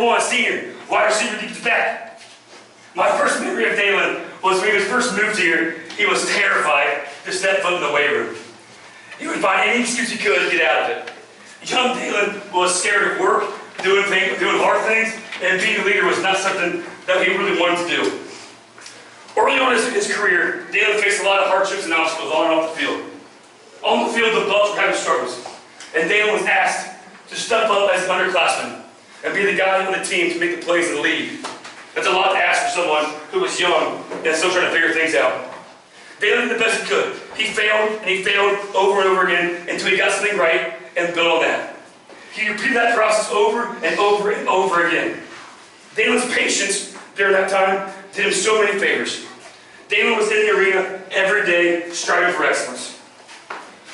1, senior, wide receiver deep to back. My first memory of Day'Lynn was when he was first moved here, he was terrified to step foot in the weight room. He would find any excuse he could to get out of it. Young Day'Lynn was scared of work, doing hard things, and being a leader was not something that he really wanted to do. Early on in his career, Day'Lynn faced a lot of hardships and obstacles on and off the field. On the field, the Bucks were having struggles, and Day'Lynn was asked to step up as an underclassman and be the guy on the team to make the plays in the league. That's a lot to ask for someone who was young and still trying to figure things out. Day'Lynn did the best he could. He failed and he failed over and over again until he got something right and built on that. He repeated that process over and over and over again. Day'Lynn's patience during that time did him so many favors. Day'Lynn was in the arena every day striving for excellence.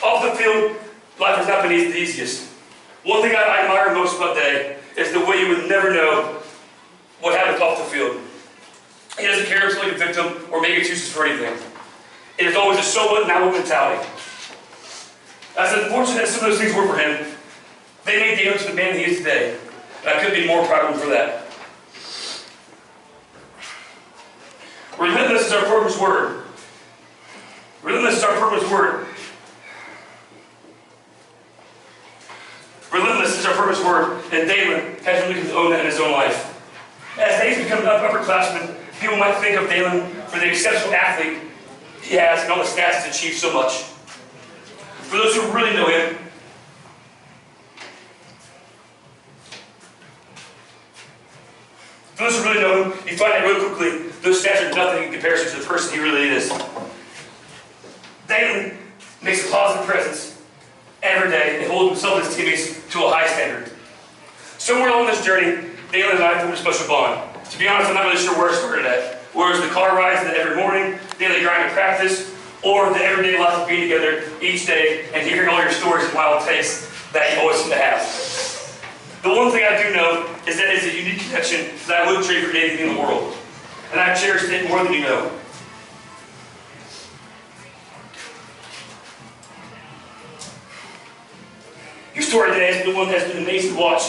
Off the field, life has not been the easiest. One thing I admire most about Day is the way you would never know what happens off the field. He doesn't care if he's like a victim or make excuses for anything. It is always a so what now mentality. As unfortunate as some of those things were for him, they made Day'Lynn to the man he is today. And I couldn't be more proud of him for that. Relentless is our program's word. Relentless is our program's word. Relentless is our purpose word, and Day'Lynn has really owned that in his own life. As Day's become an upperclassman, people might think of Day'Lynn for the exceptional athlete he has and all the stats he's achieved so much. For those who really know him, you find out really quickly those stats are nothing in comparison to the person he really is. Day'Lynn makes a positive presence every day and holds himself and his teammates to a high standard. Somewhere along this journey, Day'Lynn and I formed a special bond. To be honest, I'm not really sure where it started at. Whereas the car rides that every morning, daily grind of practice, or the everyday life of being together each day and hearing all your stories and wild takes that you always seem to have. The one thing I do know is that it's a unique connection that I wouldn't trade for anything in the world. And I've cherished it more than you know. Your story today has been one that's been amazing to watch,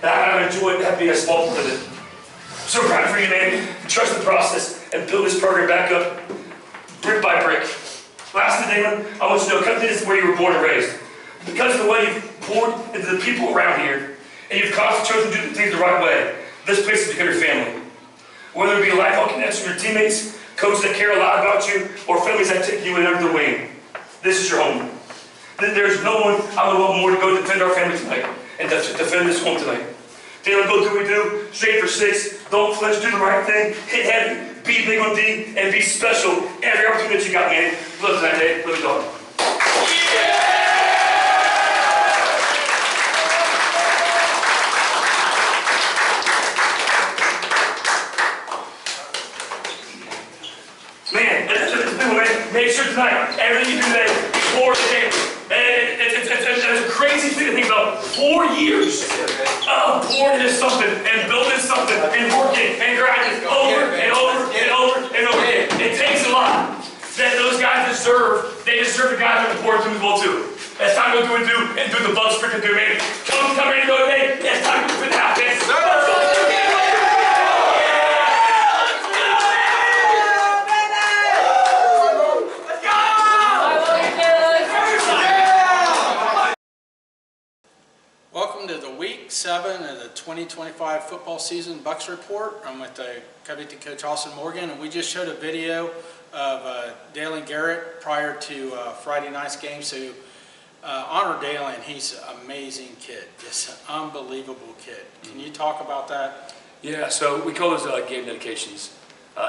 and I've enjoyed having a small part of it. I'm so proud for you, man, to trust the process and build this program back up, brick by brick. Lastly, Day'Lynn, I want you to know, come to this where you were born and raised. Because of the way you've poured into the people around here, and you've constantly chosen to do things the right way, this place has become your family. Whether it be a lifelong connection with your teammates, coaches that care a lot about you, or families that take you in under their wing, this is your home. There's no one I would want more to go defend our family tonight and defend this home tonight. Day'Lynn, go do what we do, straight for 6, don't flinch, do the right thing, hit heavy, be big on D, and be special every opportunity you got, man. Good luck tonight, Day. Let me go. Make sure tonight, everything you do today is for the game. It's a crazy thing to think about. 4 years of pouring into something and building something and working and grinding over and over and over and over again. It takes a lot that those guys deserve. They deserve the guys that are pouring to as well too. It's time to go do and do the Bucks freaking do, man. Come ready to go today. It's time to put it out, man. Welcome to the week 7 of the 2025 football season Bucks Report. I'm with Covington coach Austin Morgan, and we just showed a video of Day'Lynn Garrett prior to Friday night's game. So honor Day'Lynn. He's an amazing kid, just an unbelievable kid. Can you talk about that? Yeah, so we call those game dedications.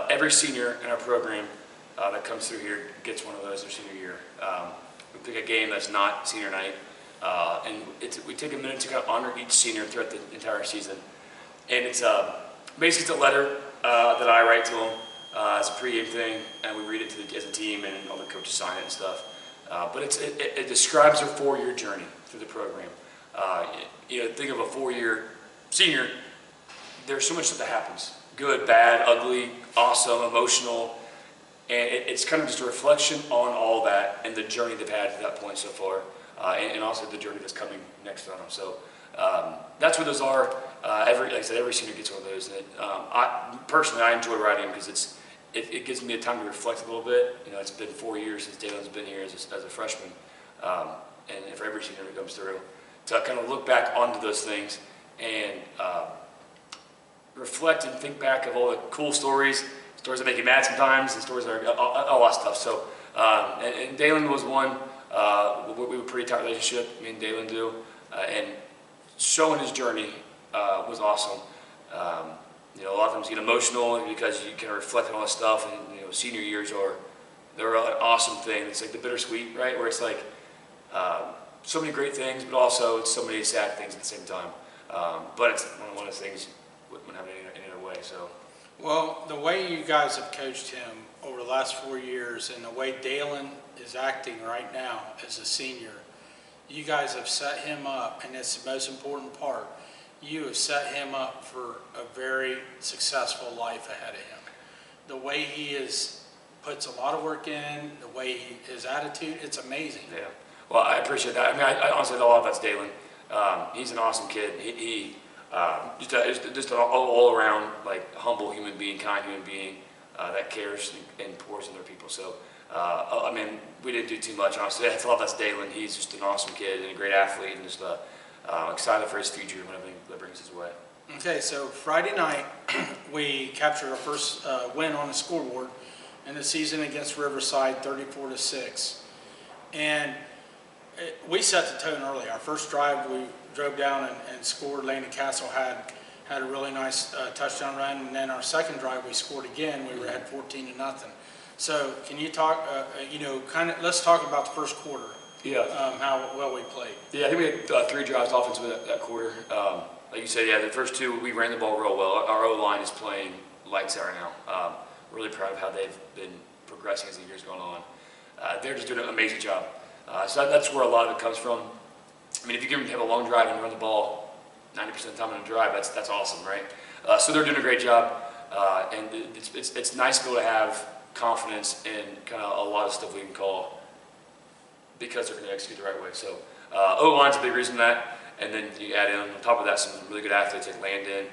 Every senior in our program that comes through here gets one of those their senior year. We pick a game that's not senior night. And we take a minute to kind of honor each senior throughout the entire season. And it's basically it's a letter that I write to them as a pregame thing, and we read it as a team, and all the coaches sign it and stuff. But it describes their 4-year journey through the program. Think of a 4-year senior. There's so much stuff that happens: good, bad, ugly, awesome, emotional, and it's kind of just a reflection on all that and the journey they've had to that point so far. And also the journey that's coming next on them. So that's what those are. like I said, every senior gets one of those. And personally, I enjoy riding them because it gives me a time to reflect a little bit. You know, it's been 4 years since Day'Lynn's been here as a freshman, and for every senior that comes through, to kind of look back onto those things and reflect and think back of all the cool stories that make you mad sometimes, and stories that are a lot of stuff. So, and Day'Lynn was one. We were a pretty tight relationship, me and Day'Lynn do, and showing his journey was awesome. You know, a lot of times you get emotional because you can reflect on all this stuff, and you know, senior years they're an awesome thing. It's like the bittersweet, right? Where it's like so many great things, but also it's so many sad things at the same time. But it's one of those things wouldn't have any other way. So, Well, the way you guys have coached him over the last 4 years, and the way Day'Lynn is acting right now as a senior, you guys have set him up, and it's the most important part. You have set him up for a very successful life ahead of him. The way he puts a lot of work in, the way his attitude, it's amazing. Yeah. Well, I appreciate that. I mean, I honestly know a lot about Day'Lynn. He's an awesome kid. He just an all around like humble human being, kind human being that cares and pours in their people. So, I mean, we didn't do too much, honestly. That's a lot about Day'Lynn. He's just an awesome kid and a great athlete, and just excited for his future and whatever that brings his way. Okay, so Friday night, we captured our first win on the scoreboard in the season against Riverside, 34-6. And we set the tone early. Our first drive, we drove down and scored. Landon Castle had a really nice touchdown run, and then our second drive, we scored again. We were at 14-0. So can you talk, let's talk about the first quarter. Yeah. How well we played. Yeah, I think we had 3 drives offensively that quarter. Like you said, yeah, the first 2, we ran the ball real well. Our O-line is playing lights out right now. Really proud of how they've been progressing as the year's gone on. They're just doing an amazing job. So that's where a lot of it comes from. I mean, if you give them have a long drive and run the ball 90% of the time in a drive, that's awesome, right? So they're doing a great job, and it's nice to be able to have confidence in kind of a lot of stuff we can call because they're going to execute the right way. So O-line's a big reason for that, and then you add in on top of that some really good athletes like Landon,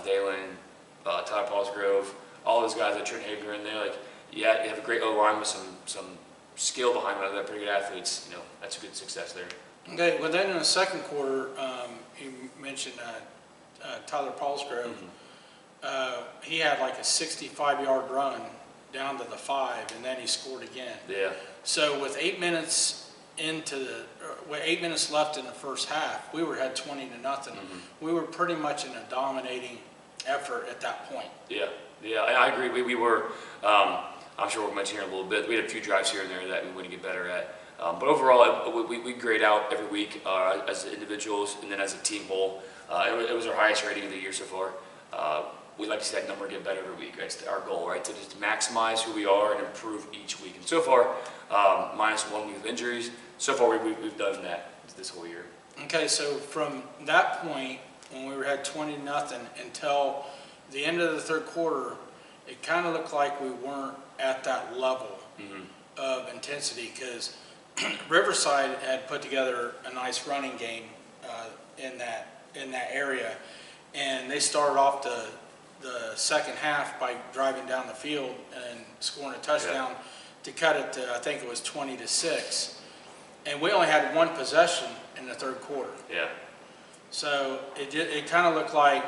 Day'Lynn, Tyler Paulsgrove, all those guys that Trent Havener in there. Like, yeah, you have a great O-line with some skill behind them. They're pretty good athletes. You know, that's a good success there. Okay, well then in the second quarter, you mentioned Tyler Paulsgrove. He had like a 65-yard run down to the 5, and then he scored again. Yeah. So with 8 minutes with 8 minutes left in the first half, we were ahead 20-0. We were pretty much in a dominating effort at that point. Yeah, I agree. We were. I'm sure we'll mention here in a little bit. We had a few drives here and there that we want to get better at. But overall, we grade out every week as individuals and then as a team whole. It was our highest rating of the year so far. We'd like to see that number get better every week. That's our goal, right? To just maximize who we are and improve each week. And so far, minus 1 week of injuries, so far we've done that this whole year. Okay, so from that point, when we were at 20-0 until the end of the third quarter, it kind of looked like we weren't at that level of intensity because Riverside had put together a nice running game in that area, and they started off the second half by driving down the field and scoring a touchdown to cut it to, I think it was 20-6, and we only had 1 possession in the third quarter. Yeah. So it kind of looked like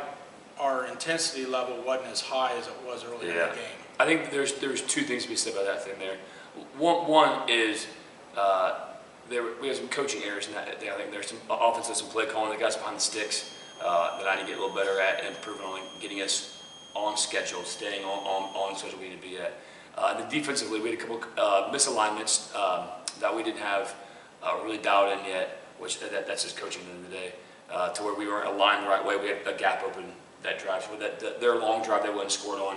our intensity level wasn't as high as it was earlier in the game. I think there's 2 things to be said about that thing there. One is we have some coaching errors in that. I think there's some offensive, some play calling, the guys behind the sticks that I need to get a little better at and improving on getting us on schedule, staying on schedule we need to be at. And then defensively, we had a couple misalignments that we didn't have really dialed in yet, which that's just coaching at the end of the day, to where we weren't aligned the right way. We had a gap open that drive. So their long drive they wasn't scored on.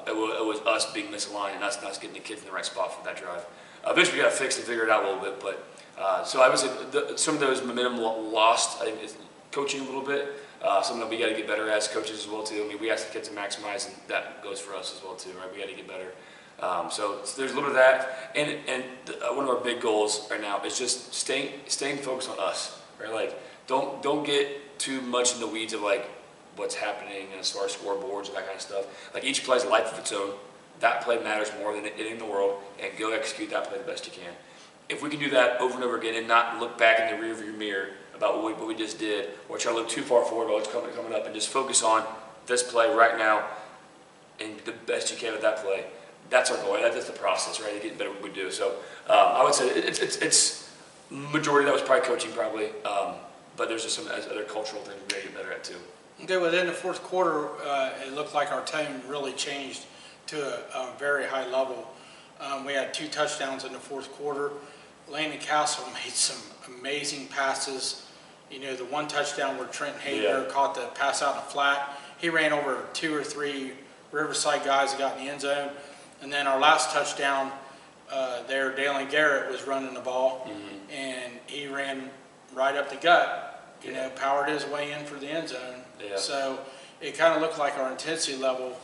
It was us being misaligned and us not getting the kids in the right spot for that drive. Eventually we got to fix and figure it out a little bit, but so I would say some of those momentum lost, I think, is coaching a little bit. Something that we got to get better as coaches as well too. I mean, we ask the kids to maximize, and that goes for us as well too, right? We got to get better. So there's a little bit of that, and one of our big goals right now is just staying focused on us, right? Like don't get too much in the weeds of like what's happening as far as scoreboards and that kind of stuff. Like each play is a life of its own. That play matters more than anything in the world, and go execute that play the best you can. If we can do that over and over again and not look back in the rearview mirror about what we just did, or try to look too far forward about what's coming up, and just focus on this play right now and the best you can with that play, that's our goal. That's the process, right? Getting better at what we do. So I would say it's majority of that was probably coaching, but there's just some other cultural things we got to get better at too. Okay, within the fourth quarter, it looked like our tone really changed to a very high level. We had 2 touchdowns in the fourth quarter. Landon Castle made some amazing passes. You know, the 1 touchdown where Trent Hayner caught the pass out in the flat. He ran over 2 or 3 Riverside guys that got in the end zone. And then our last touchdown there, Day'Lynn Garrett was running the ball, and he ran right up the gut, you know, powered his way in for the end zone. So it kind of looked like our intensity level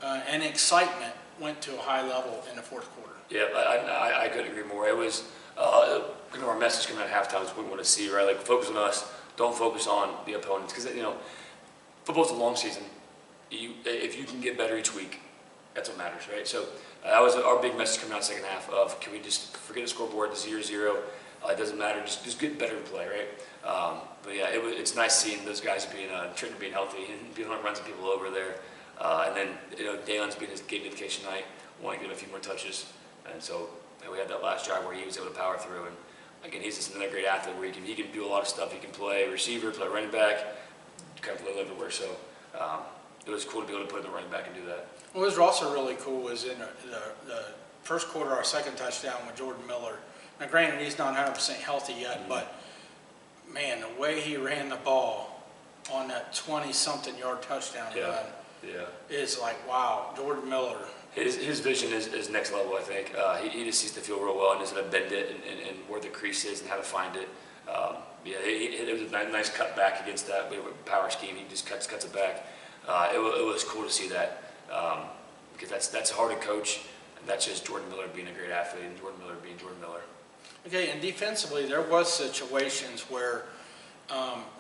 and excitement went to a high level in the fourth quarter. Yeah, I couldn't agree more. It was kind of our message coming out of halftime is what we want to see, right? Like, focus on us, don't focus on the opponents, because, you know, football's a long season. If you can get better each week, that's what matters, right? So that was our big message coming out second half of, can we just forget the scoreboard, 0-0, it doesn't matter, just get better in play, right? But yeah, it's nice seeing those guys Trenton being healthy and being able to run some people over there. And then, you know, Day'Lynn's being his game dedication night, wanting to get a few more touches. And so we had that last drive where he was able to power through. And again, he's just another great athlete where he can do a lot of stuff. He can play receiver, play running back, kind of play everywhere. So it was cool to be able to put in the running back and do that. What was also really cool was in the first quarter, our second touchdown with Jordan Miller. Now, granted, he's not 100% healthy yet, but man, the way he ran the ball on that 20-something yard touchdown run is like, wow, Jordan Miller. His vision is next level, I think. He just sees the field real well and knows how to bend it and where the crease is and how to find it. It was a nice cut back against that power scheme. He just cuts it back. It was cool to see that because that's hard to coach, and that's just Jordan Miller being a great athlete and Jordan Miller being Jordan Miller. Okay, and defensively, there was situations where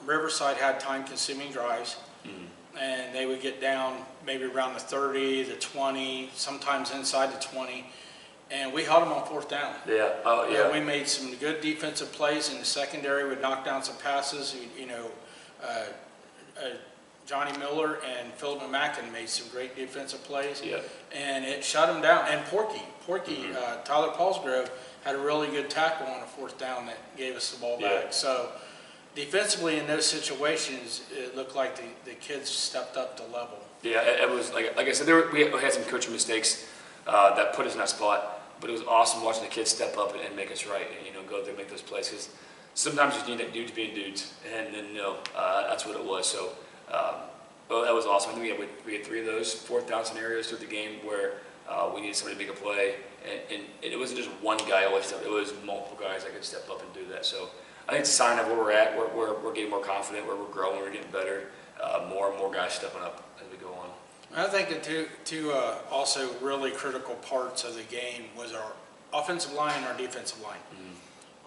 Riverside had time-consuming drives, and they would get down maybe around the 30, the 20, sometimes inside the 20, and we held them on fourth down. We made some good defensive plays in the secondary. We'd knock down some passes. Johnny Miller and Philip McMackin made some great defensive plays, and it shut them down. And Porky, Tyler Paulsgrove had a really good tackle on a fourth down that gave us the ball back. So defensively in those situations, it looked like the kids stepped up the level. Yeah, it was like I said, we had some coaching mistakes that put us in that spot, but it was awesome watching the kids step up and make us right, and go there and make those plays, because sometimes you need that dudes being dudes, and that's what it was. So that was awesome. I think we had 3 of those fourth down scenarios through the game where we needed somebody to make a play, and it wasn't just one guy always stepped. It was multiple guys that could step up and do that. So I think it's a sign of where we're at. We're getting more confident, where we're growing, we're getting better. More and more guys stepping up as we go on. I think the two also really critical parts of the game was our offensive line and our defensive line.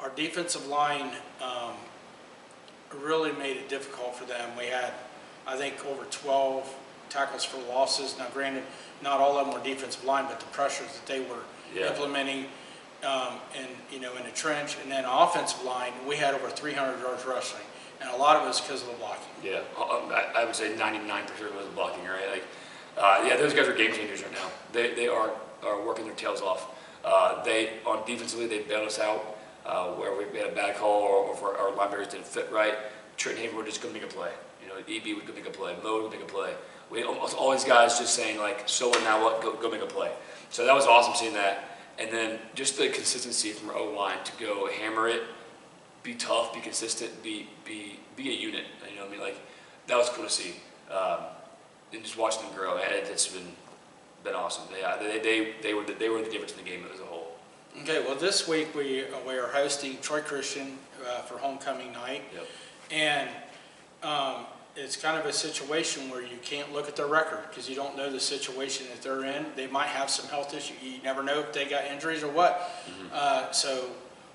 Our defensive line really made it difficult for them. We had, I think, over 12 tackles for losses. Now, granted, not all of them were defensive line, but the pressures that they were implementing in the trench, and then offensive line, we had over 300 yards rushing, and a lot of it was because of the blocking. Yeah, I would say 99% of it was blocking, right? Those guys are game changers right now. They are working their tails off. On defensively, they bailed us out where we had a bad call or if our linebackers didn't fit right. Trent Hayner would just go make a play. EB would go make a play. Mo would make a play. We almost all these guys just saying like, so what now? What? Go make a play. So that was awesome seeing that. And then just the consistency from our O-line to go hammer it, be tough, be consistent, be a unit. That was cool to see. And just watching them grow, it's been awesome. They were the difference in the game as a whole. Okay, well this week we are hosting Troy Christian for homecoming night, and it's kind of a situation where you can't look at their record because you don't know the situation that they're in. They might have some health issue. You never know if they got injuries or what. So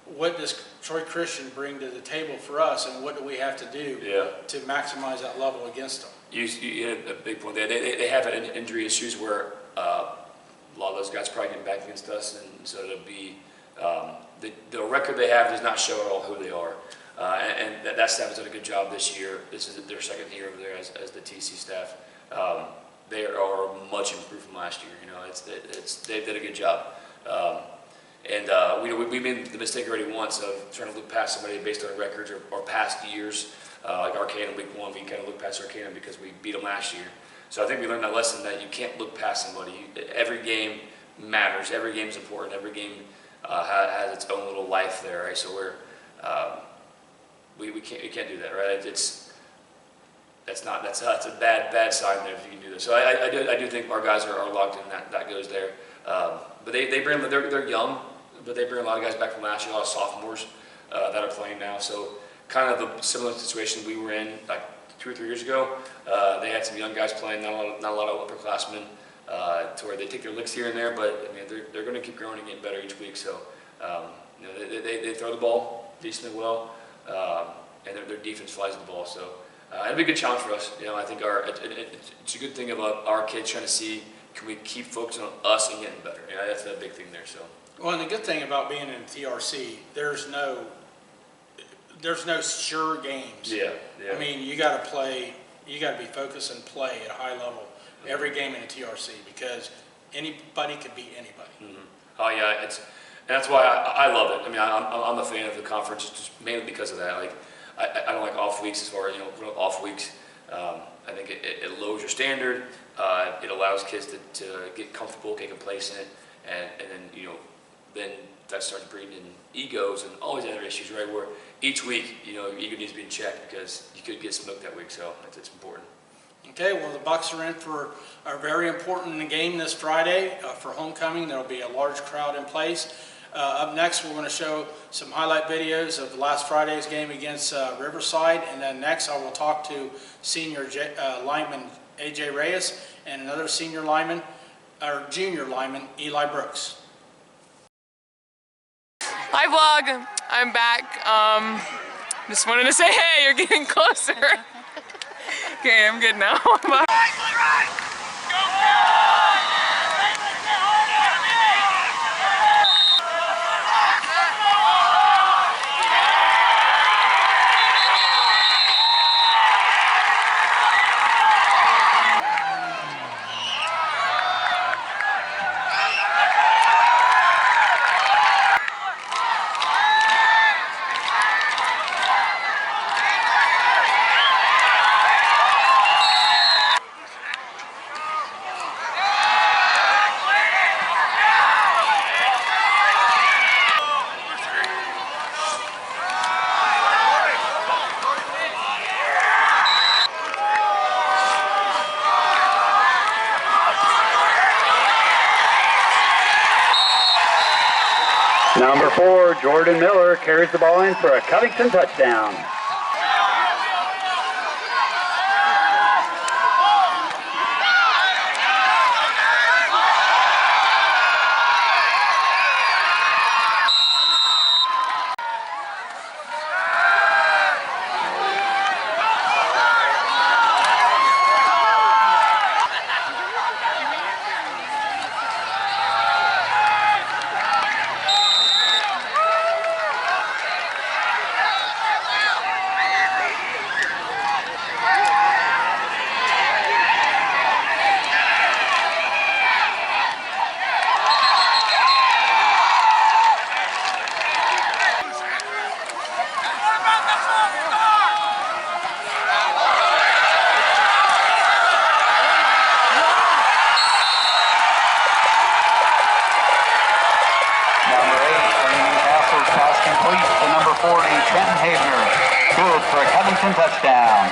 what does Troy Christian bring to the table for us, and what do we have to do to maximize that level against them? you hit a big point there. They have injury issues where a lot of those guys probably getting back against us, and so it'll be the record they have does not show at all who they are. And that staff has done a good job this year. This is their second year over there as the TC staff. They are much improved from last year. You know, they've done a good job. We made the mistake already once of trying to look past somebody based on records or past years. Like Arcanum week 1, we kind of looked past Arcanum because we beat them last year. So I think we learned that lesson that you can't look past somebody. Every game matters. Every game is important. Every game has its own little life there, right? So we can't do that, right? That's a bad sign there if you can do this. So I do think our guys are locked in. That goes there. But they're young, but they bring a lot of guys back from last year. A lot of sophomores that are playing now. So kind of the similar situation we were in like 2 or 3 years ago. They had some young guys playing, not a lot of upperclassmen, to where they take their licks here and there. But I mean, they're going to keep growing and getting better each week. So you know, they throw the ball decently well, and their defense flies the ball. So it'll be a good challenge for us. You know, I think it's a good thing about our kids trying to see, can we keep focusing on us and getting better. You know, that's the big thing there. So. Well, and the good thing about being in TRC, there's no sure games. Yeah. I mean, you got to play. You got to be focused and play at a high level every game in a TRC, because anybody could beat anybody. Mm-hmm. Oh yeah, and that's why I love it. I mean, I'm a fan of the conference just mainly because of that. Like, I don't like off weeks as far as, you know, off weeks. I think it lowers your standard. It allows kids to get comfortable, get complacent, and then, you know, then that starts breeding egos and all these other issues, right? Where each week, you know, your ego needs to be in check because you could get smoked that week. So it's important. Okay, well, the Bucks are in for a very important game this Friday for homecoming. There will be a large crowd in place. Up next, we're going to show some highlight videos of last Friday's game against Riverside, and then next I will talk to senior lineman A.J. Reyes and another senior lineman, or junior lineman, Eli Brooks. Hi vlog, I'm back. Just wanted to say, hey, you're getting closer. Okay, I'm good now. Bye. Number 4, Jordan Miller carries the ball in for a Covington touchdown. Good for a Covington touchdown.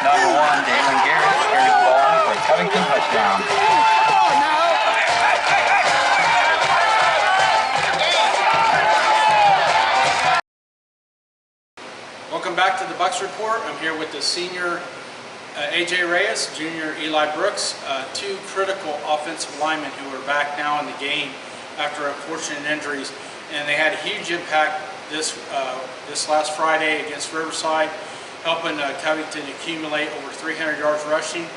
Number 1, Day'Lynn Garrett carries the ball for a Covington touchdown. Report. I'm here with the senior AJ Reyes, junior Eli Brooks, two critical offensive linemen who are back now in the game after unfortunate injuries, and they had a huge impact this last Friday against Riverside, helping Covington accumulate over 300 yards rushing,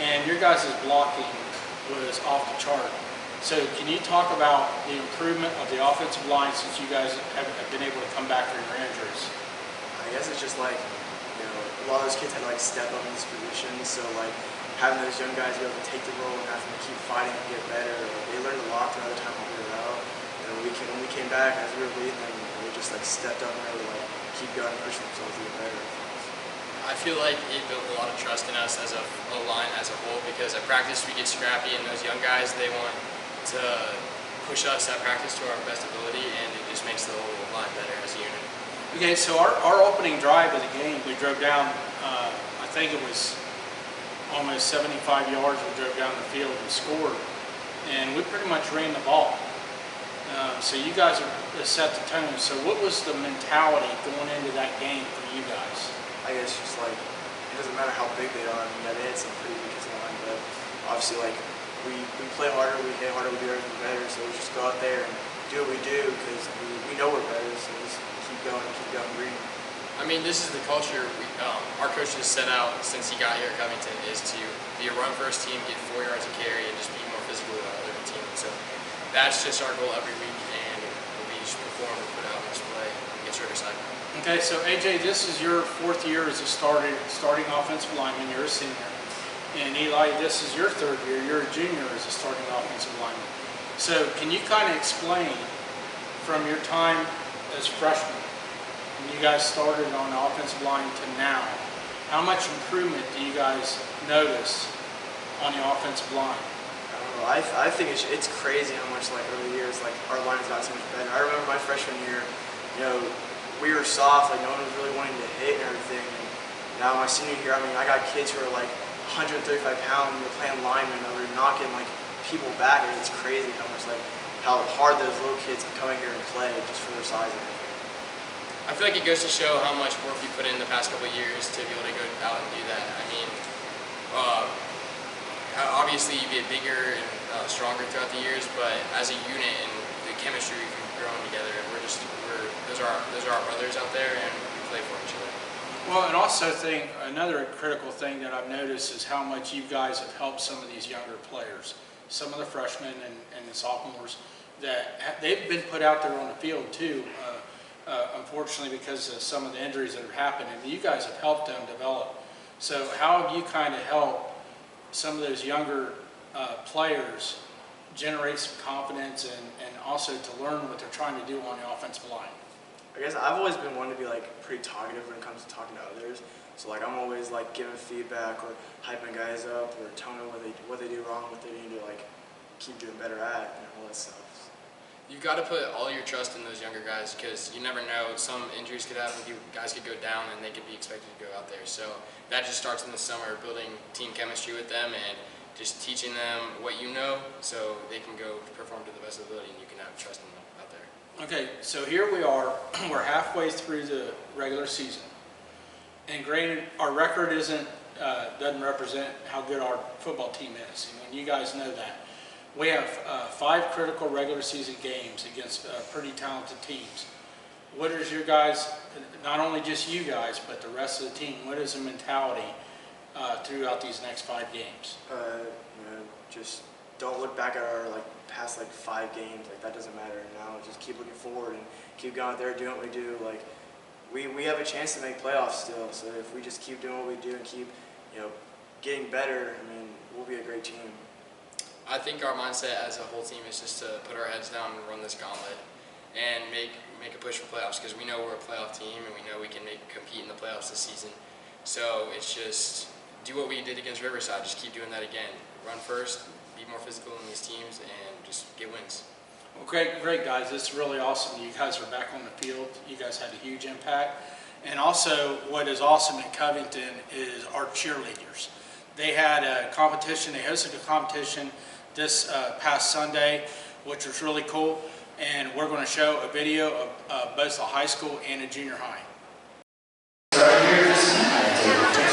and your guys' blocking was off the chart. So can you talk about the improvement of the offensive line since you guys have been able to come back from your injuries? I guess it's just like, you know, a lot of those kids had to like step up in these positions, so like having those young guys be able to take the role and having to keep fighting and get better, they learned a lot throughout the time when we were out. And when we came back, as we were leading them, they just like stepped up and really like keep going and pushing themselves to get better. I feel like it built a lot of trust in us as a line as a whole, because at practice we get scrappy and those young guys, they want to push us at practice to our best ability, and it just makes the whole line better as a unit. Okay, so our opening drive of the game, we drove down, I think it was almost 75 yards, we drove down the field and scored, and we pretty much ran the ball. So you guys are set the tone. So what was the mentality going into that game for you guys? I guess just like, it doesn't matter how big they are. I mean, they had some pretty big kids in line, but obviously like we play harder, we hit harder, we do everything better. So we just go out there and do what we do because we know we're better. So just keep going green. I mean, this is the culture our coach has set out since he got here at Covington, is to be a run-first team, get 4 yards a carry, and just be more physical than our other team. So that's just our goal every week, and we just perform and put out on display against Riverside. Okay, so AJ, this is your 4th year as a starting offensive lineman. You're a senior. And Eli, this is your 3rd year. You're a junior as a starting offensive lineman. So can you kind of explain from your time as freshmen, when you guys started on the offensive line to now, how much improvement do you guys notice on the offensive line? I don't know. I think it's crazy how much like over the years like our line's got so much better. I remember my freshman year, you know, we were soft, like no one was really wanting to hit and everything. And now my senior year, I mean, I got kids who are like 135 pounds and they're playing linemen, and they're knocking like people back, and it's crazy how hard those little kids can come in here and play just for their size and everything. I feel like it goes to show how much work we put in the past couple of years to be able to go out and do that. I mean, obviously you get bigger and stronger throughout the years, but as a unit and the chemistry we've grown together, those are our brothers out there, and we play for each other. Well, and also another critical thing that I've noticed is how much you guys have helped some of these younger players, some of the freshmen and the sophomores, that they've been put out there on the field too, unfortunately because of some of the injuries that have happened, and you guys have helped them develop. So how have you kind of helped some of those younger players generate some confidence and also to learn what they're trying to do on the offensive line? I guess I've always been one to be like pretty talkative when it comes to talking to others. So like I'm always like giving feedback or hyping guys up or telling them what they do wrong, what they need to like keep doing better at, and all that stuff. You've got to put all your trust in those younger guys, because you never know, some injuries could happen, guys could go down and they could be expected to go out there. So that just starts in the summer, building team chemistry with them and just teaching them what you know so they can go perform to the best of their ability and you can have trust in them out there. Okay, so here we are, we're halfway through the regular season. And granted, our record doesn't represent how good our football team is, and you guys know that. We have 5 critical regular season games against pretty talented teams. What is your guys, not only just you guys, but the rest of the team, what is the mentality throughout these next 5 games? You know, just don't look back at our past 5 games. That doesn't matter now. Just keep looking forward and keep going out there doing what we do. We have a chance to make playoffs still. So if we just keep doing what we do and keep, getting better, I mean, we'll be a great team. I think our mindset as a whole team is just to put our heads down and run this gauntlet and make a push for playoffs, because we know we're a playoff team and we know we can compete in the playoffs this season. So it's just do what we did against Riverside, just keep doing that again. Run first, be more physical in these teams, and just get wins. Well, great guys. It's really awesome. You guys are back on the field. You guys had a huge impact. And also, what is awesome at Covington is our cheerleaders. They had a competition. They hosted a competition this past Sunday, which was really cool. And we're going to show a video of both a high school and a junior high. So right here, this is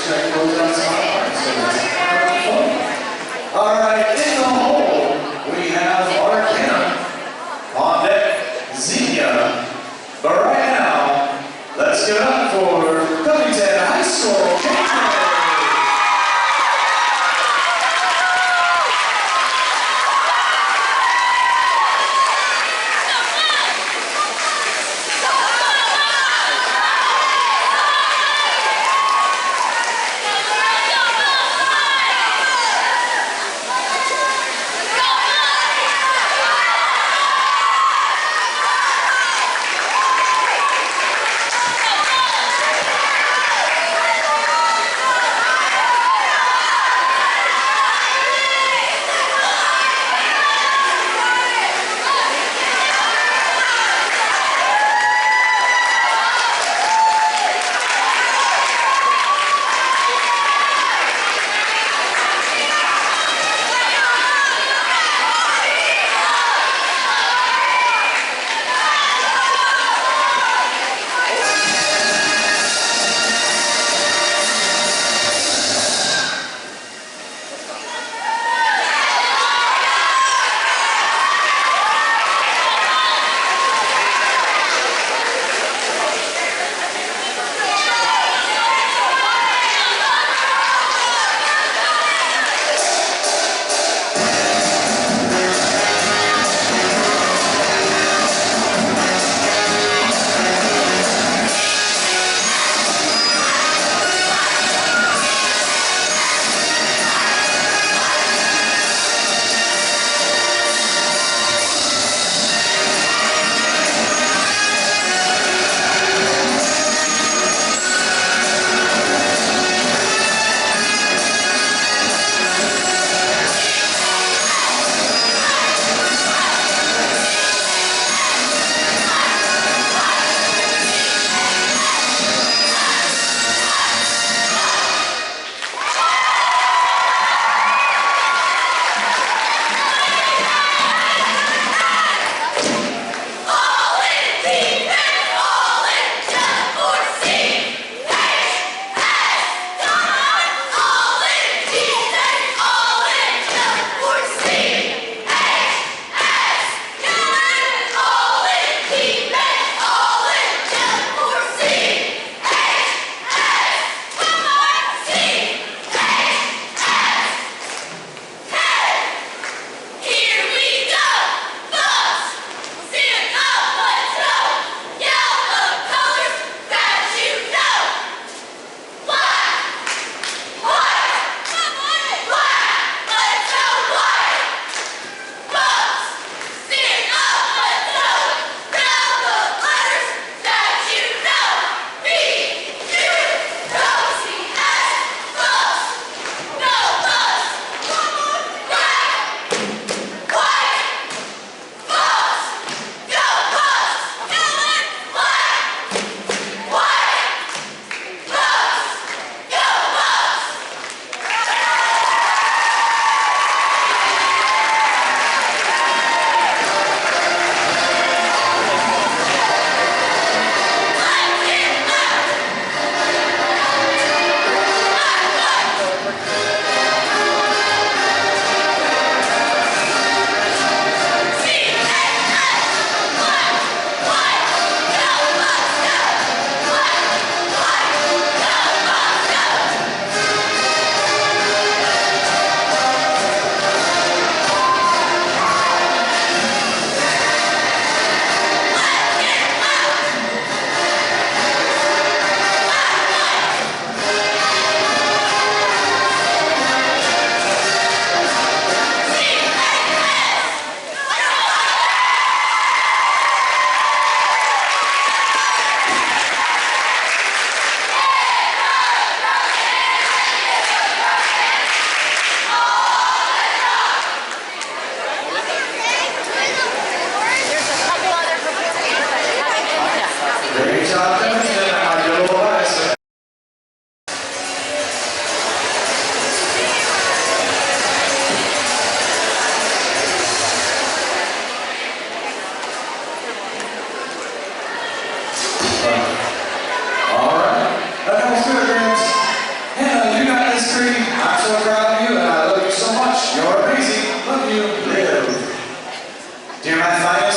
Check those out spotlight. So that's fun. All right, in the hole, we have our camp. On deck, Zia. But right now, let's give it up for Covington High School cheerleaders.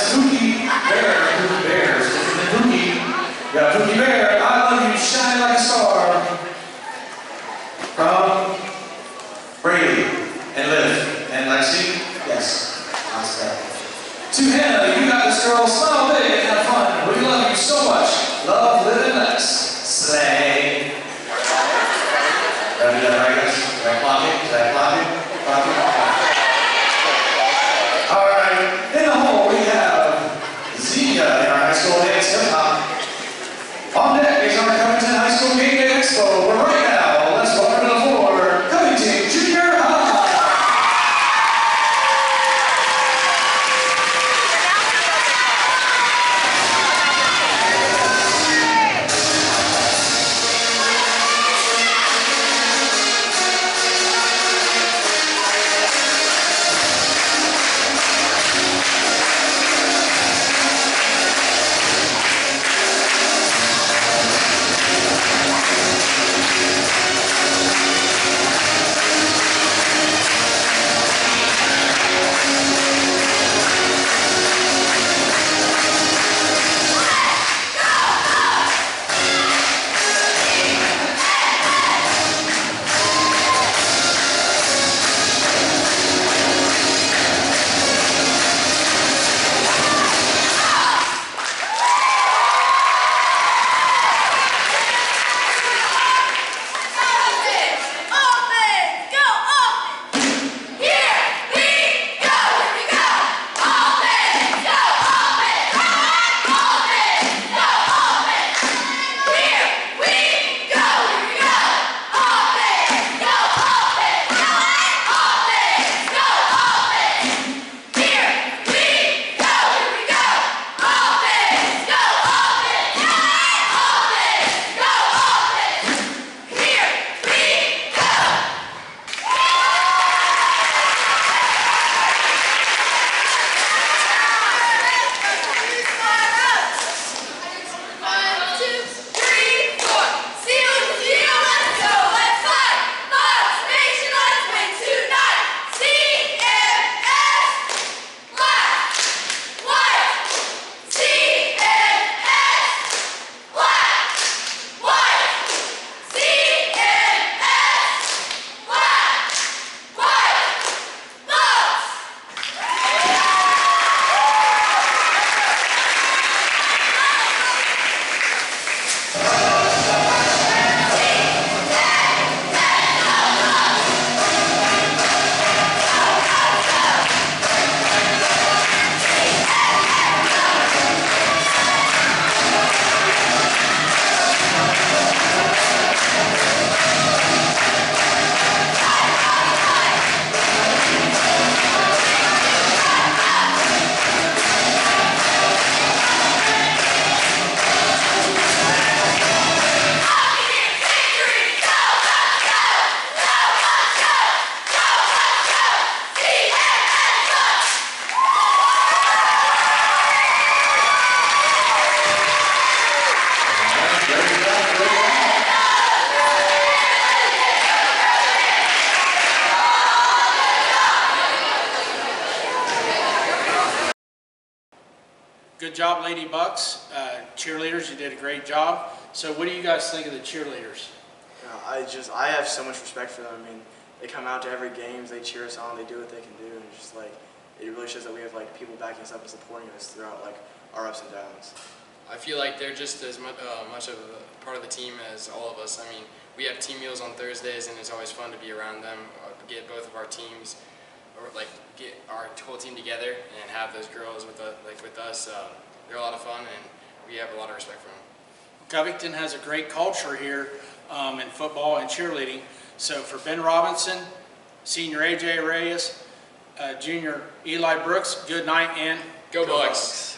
is Pookie Bear. Pookie Bears. Pookie. We got Pookie Bear. I love you. Shine like a star. From Brady and Liv and Lexi. Yes. Nice stuff. To Hannah, you got this girl. Smile big and have fun. We love you so much. Love, live, and Lex. Slay. Did I do that right, guys? Did I clock it? Did I clock it? Clock it? All right. In the hole, we have Zia in our high school dance hip hop. On deck is our Covington High School Game Day Expo. But right now, let's welcome to the floor, Covington Junior High. Good job, Lady Bucks. Cheerleaders, you did a great job. So what do you guys think of the cheerleaders? I have so much respect for them. I mean, they come out to every games, they cheer us on, they do what they can do, and it's just like, it really shows that we have like people backing us up and supporting us throughout like our ups and downs. I feel like they're just as much of a part of the team as all of us. I mean, we have team meals on Thursdays, and it's always fun to be around them, get both of our teams, or like get our whole team together and have those girls with us. They're a lot of fun, and we have a lot of respect for them. Covington has a great culture here in football and cheerleading. So for Ben Robinson, senior AJ Reyes, junior Eli Brooks, good night and go Bucks.